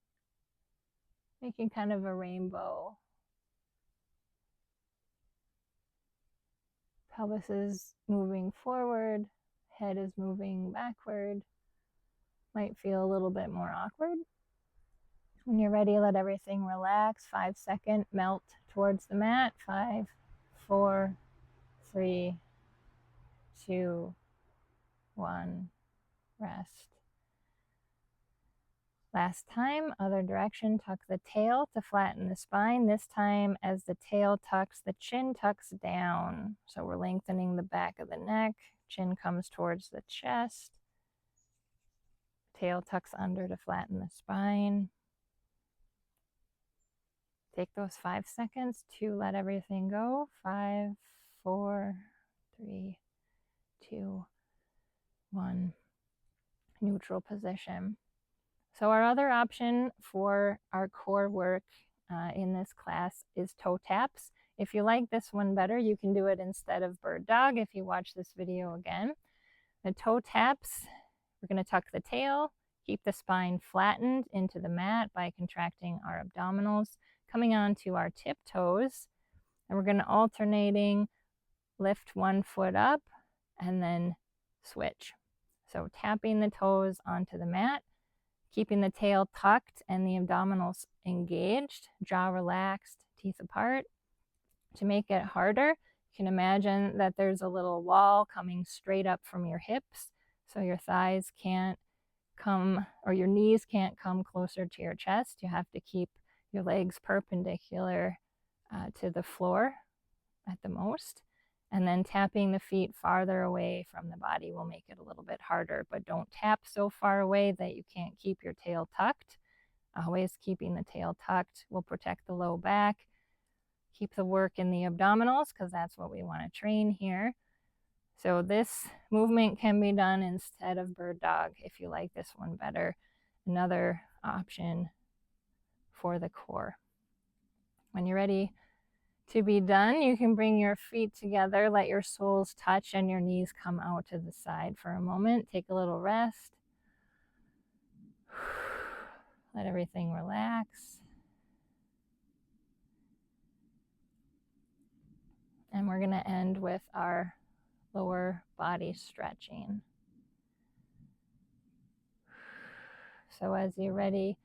making kind of a rainbow. Pelvis is moving forward, head is moving backward. Might feel a little bit more awkward. When you're ready, let everything relax. 5-second melt towards the mat. 5, 4, 3, 2, 1. Rest. Last time, other direction, tuck the tail to flatten the spine. This time, as the tail tucks, the chin tucks down. So we're lengthening the back of the neck. Chin comes towards the chest. Tail tucks under to flatten the spine. Take those 5 seconds to let everything go. 5, 4, 3, 2, 1. Neutral position. So our other option for our core work in this class is toe taps. If you like this one better, you can do it instead of bird dog if you watch this video again. The toe taps, we're going to tuck the tail, keep the spine flattened into the mat by contracting our abdominals, coming onto our tiptoes, and we're going to alternating lift one foot up and then switch. So tapping the toes onto the mat, keeping the tail tucked and the abdominals engaged, jaw relaxed, teeth apart. To make it harder, you can imagine that there's a little wall coming straight up from your hips, so your thighs can't come, or your knees can't come closer to your chest. You have to keep your legs perpendicular to the floor at the most. And then tapping the feet farther away from the body will make it a little bit harder, but don't tap so far away that you can't keep your tail tucked. Always keeping the tail tucked will protect the low back. Keep the work in the abdominals because that's what we want to train here. So this movement can be done instead of bird dog if you like this one better. Another option for the core. When you're ready to be done, you can bring your feet together, let your soles touch, and your knees come out to the side for a moment. Take a little rest. Let everything relax. And we're going to end with our lower body stretching. So as you're ready,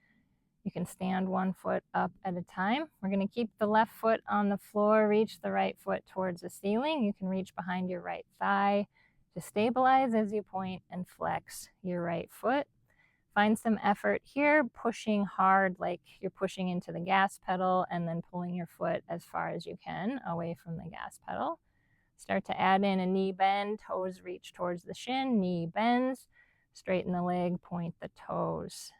you can stand one foot up at a time. We're going to keep the left foot on the floor, reach the right foot towards the ceiling. You can reach behind your right thigh to stabilize as you point and flex your right foot. Find some effort here, pushing hard like you're pushing into the gas pedal and then pulling your foot as far as you can away from the gas pedal. Start to add in a knee bend, toes reach towards the shin, knee bends, straighten the leg, point the toes.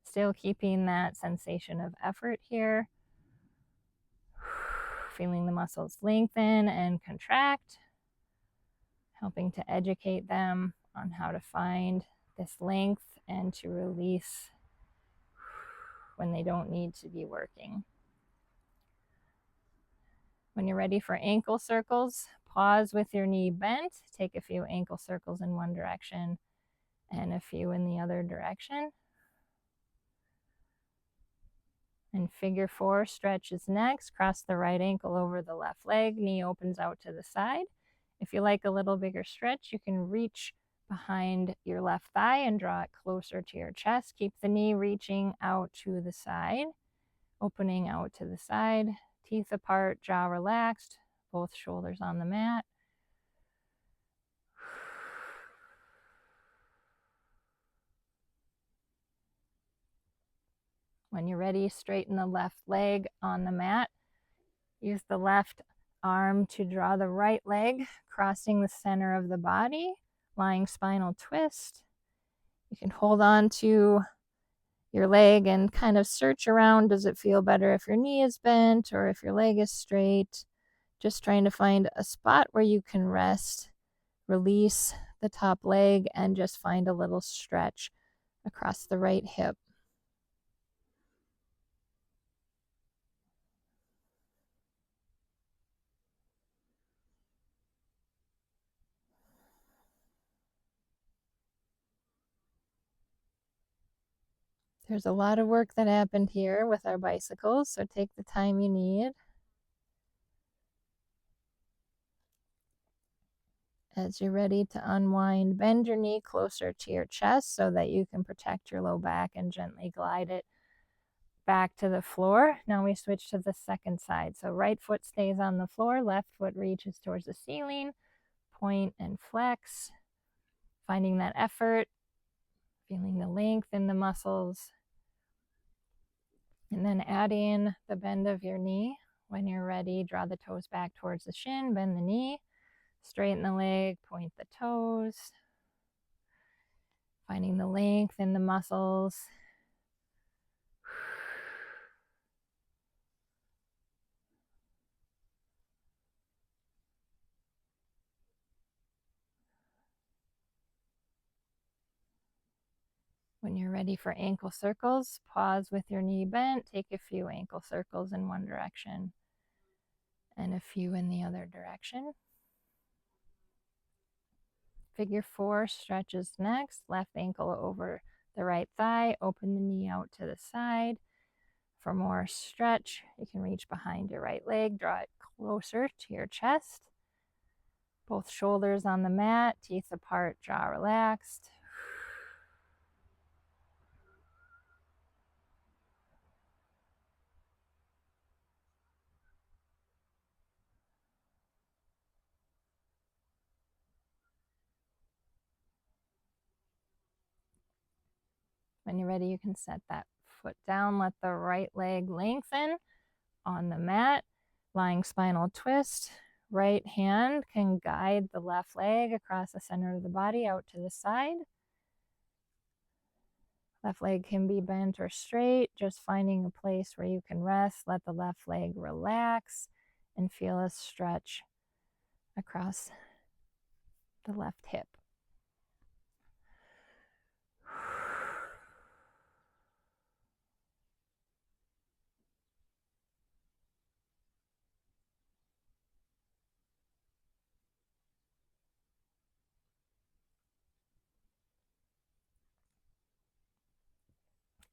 Still keeping that sensation of effort here. Feeling the muscles lengthen and contract. Helping to educate them on how to find this length and to release when they don't need to be working. When you're ready for ankle circles, pause with your knee bent. Take a few ankle circles in one direction and a few in the other direction. And figure 4 stretches next. Cross the right ankle over the left leg. Knee opens out to the side. If you like a little bigger stretch, you can reach behind your left thigh and draw it closer to your chest. Keep the knee reaching out to the side, opening out to the side. Teeth apart, jaw relaxed, both shoulders on the mat. When you're ready, straighten the left leg on the mat. Use the left arm to draw the right leg, crossing the center of the body, lying spinal twist. You can hold on to your leg and kind of search around. Does it feel better if your knee is bent or if your leg is straight? Just trying to find a spot where you can rest, release the top leg, and just find a little stretch across the right hip. There's a lot of work that happened here with our bicycles, so take the time you need. As you're ready to unwind, bend your knee closer to your chest so that you can protect your low back and gently glide it back to the floor. Now we switch to the second side. So right foot stays on the floor, left foot reaches towards the ceiling, point and flex, finding that effort, feeling the length in the muscles, and then add in the bend of your knee. When you're ready, draw the toes back towards the shin, bend the knee, straighten the leg, point the toes. Finding the length in the muscles. When you're ready for ankle circles, pause with your knee bent, take a few ankle circles in one direction and a few in the other direction. Figure 4 stretches next. Left ankle over the right thigh, open the knee out to the side. For more stretch, you can reach behind your right leg, draw it closer to your chest. Both shoulders on the mat, teeth apart, jaw relaxed. When you're ready, you can set that foot down. Let the right leg lengthen on the mat. Lying spinal twist. Right hand can guide the left leg across the center of the body out to the side. Left leg can be bent or straight, just finding a place where you can rest. Let the left leg relax and feel a stretch across the left hip.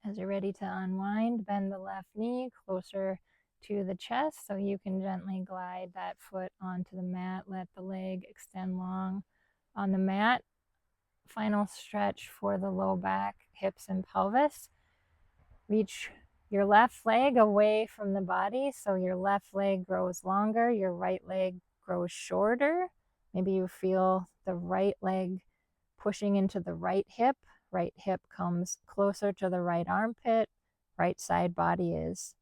As you're ready to unwind, bend the left knee closer to the chest so you can gently glide that foot onto the mat. Let the leg extend long on the mat. Final stretch for the low back, hips, and pelvis. Reach your left leg away from the body so your left leg grows longer, your right leg grows shorter. Maybe you feel the right leg pushing into the right hip comes closer to the right armpit, right side body is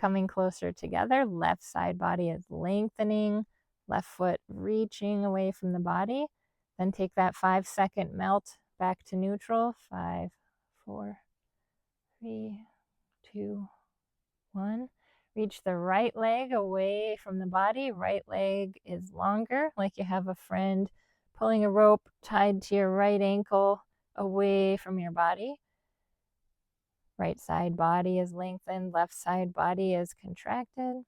coming closer together, left side body is lengthening, left foot reaching away from the body. Then take that 5-second melt back to neutral. 5, 4, 3, 2, 1. Reach the right leg away from the body. Right leg is longer, like you have a friend pulling a rope tied to your right ankle away from your body. Right side body is lengthened, left side body is contracted.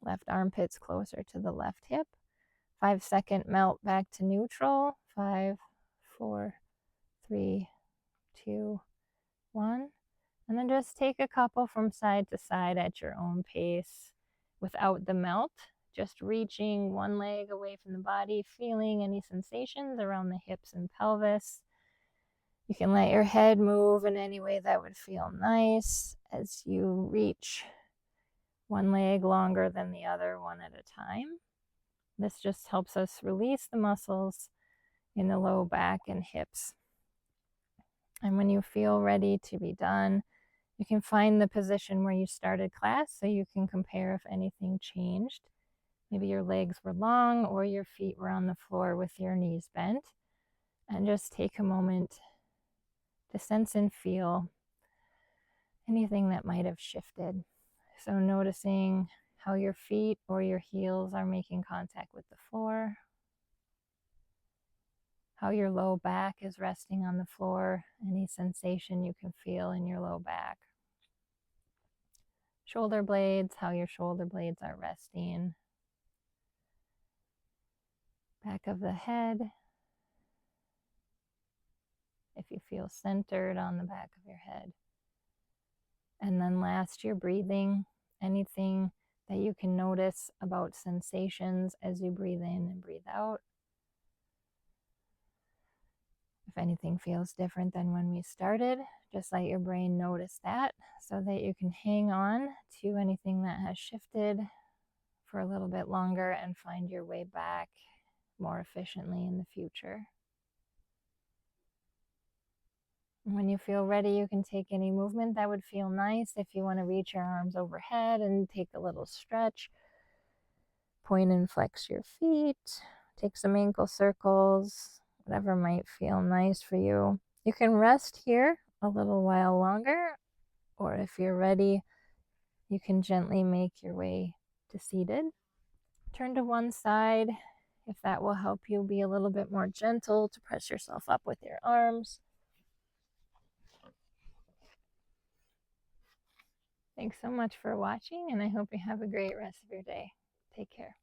Left armpit's closer to the left hip. 5-second melt back to neutral. 5, 4, 3, 2, 1. And then just take a couple from side to side at your own pace without the melt. Just reaching one leg away from the body, feeling any sensations around the hips and pelvis. You can let your head move in any way that would feel nice as you reach one leg longer than the other, one at a time. This just helps us release the muscles in the low back and hips. And when you feel ready to be done, you can find the position where you started class so you can compare if anything changed. Maybe your legs were long or your feet were on the floor with your knees bent. And just take a moment to sense and feel anything that might have shifted. So noticing how your feet or your heels are making contact with the floor, how your low back is resting on the floor, any sensation you can feel in your low back. Shoulder blades, how your shoulder blades are resting. Back of the head, if you feel centered on the back of your head. And then last, your breathing, anything that you can notice about sensations as you breathe in and breathe out. If anything feels different than when we started, just let your brain notice that so that you can hang on to anything that has shifted for a little bit longer and find your way back more efficiently in the future. When you feel ready, you can take any movement that would feel nice. If you want to reach your arms overhead and take a little stretch, point and flex your feet, take some ankle circles, whatever might feel nice for you. You can rest here a little while longer, or if you're ready, you can gently make your way to seated. Turn to one side if that will help you be a little bit more gentle to press yourself up with your arms. Thanks so much for watching, and I hope you have a great rest of your day. Take care.